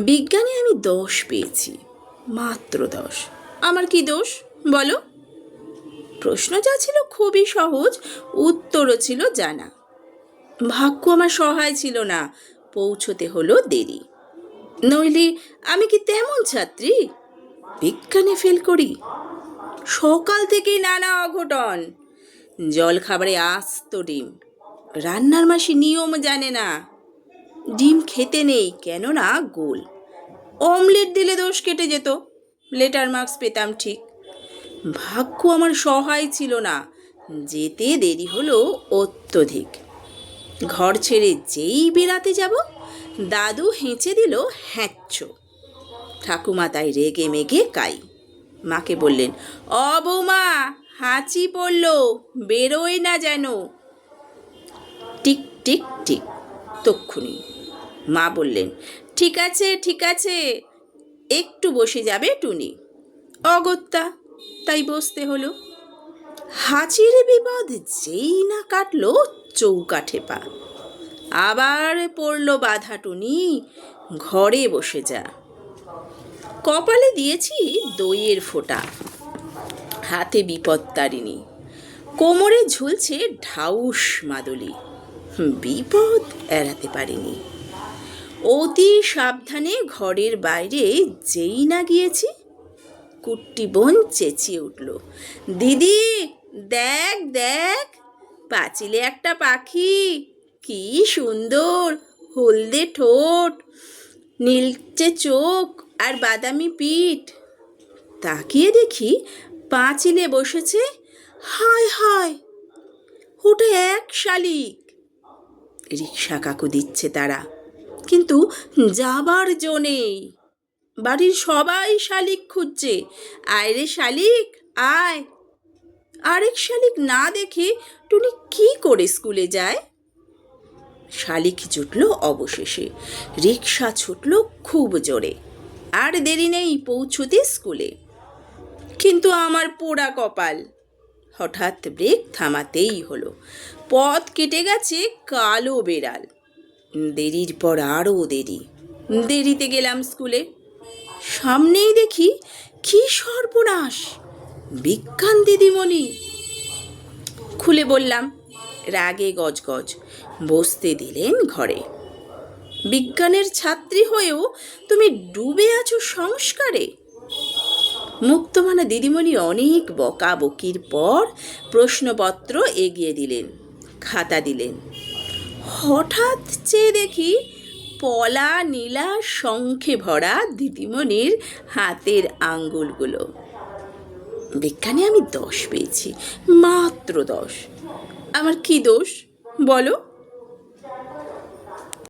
বিজ্ঞানে আমি 10 পেয়েছি, মাত্র 10। আমার কি দোষ বলো? প্রশ্ন যা ছিল খুবই সহজ, উত্তরও ছিল জানা। ভাগ্য আমার সহায় ছিল না, পৌঁছতে হলো দেরি। নইলে আমি কি তেমন ছাত্রী বিজ্ঞানে ফেল করি? সকাল থেকেই নানা অঘটন। জল খাবারে আস্ত ডিম, রান্নার মাসি নিয়ম জানে না। ডিম খেতে নেই কেননা গোল, অমলেট দিলে দোষ কেটে যেত, লেটার মার্কস পেতাম ঠিক। ভাগ্য আমার সহায় ছিল না, যেতে দেরি হলো অত্যধিক। ঘর ছেড়ে যেই বেরাতে যাব, দাদু হেঁচে দিল হ্যাঁচ্ছ। ঠাকুমা তাই রেগে মেগে কাই। মাকে বললেন, বৌমা, হাঁচি পড়ল, বেরোয় না যেন। টিক টিক টিক, তক্ষুনি মা বললেন, ঠিক আছে ঠিক আছে, একটু বসে যাবে টুনি। অগত্যা, তাই বসতে হলো। হাঁচির বিপদ যেই না কাটলো চৌকা ঠেপা। আবার পড়ল বাধা, টুনি ঘরে বসে যা। কপালে দিয়েছি দইয়ের ফোঁটা, হাতে বিপত্তারিণী, কোমরে ঝুলছে ঢাউস মাদুলি। বিপদ এড়াতে পারিনি। অতি সাবধানে ঘরের বাইরে যেই না গিয়েছি, কুট্টি বোন চেঁচিয়ে উঠল, দিদি দেখ দেখ, পাঁচিলে একটা পাখি, কি সুন্দর, হলদে ঠোঁট, নীলচে চোখ আর বাদামি পিঠ। তাকিয়ে দেখি পাঁচিলে বসেছে, হায় হায়, ওটা এক শালিক। রিক্সা কাকু দিচ্ছে তারা, কিন্তু যাবার জো নেই। বাড়ির সবাই শালিক খুঁজছে, আয় রে শালিক আয়। আরেক শালিক না দেখে টুনি কি করে স্কুলে যায়? শালিক জুটল অবশেষে, রিক্সা ছুটল খুব জোরে। আর দেরি নেই পৌঁছতে স্কুলে। কিন্তু আমার পোড়া কপাল, হঠাৎ ব্রেক থামাতেই হলো। পথ কেটে গেছে কালো বেড়াল। দেরির পর আরও দেরি। দেরিতে গেলাম স্কুলে। সামনেই দেখি কি সর্বনাশ, বিজ্ঞান দিদিমণি। খুলে বললাম, রাগে গজগজ। বসতে দিলেন ঘরে। বিজ্ঞানের ছাত্রী হয়েও তুমি ডুবে আছো সংস্কারে। মুক্তমানা দিদিমণি অনেক বকাবকির পর প্রশ্নপত্র এগিয়ে দিলেন, খাতা দিলেন। হঠাৎ চেয়ে দেখি পলা নীলা শঙ্খে ভরা দিদিমণির হাতের আঙ্গুলগুলো। বিজ্ঞানে আমি 10 পেয়েছি, মাত্র 10। আমার কি দোষ বলো?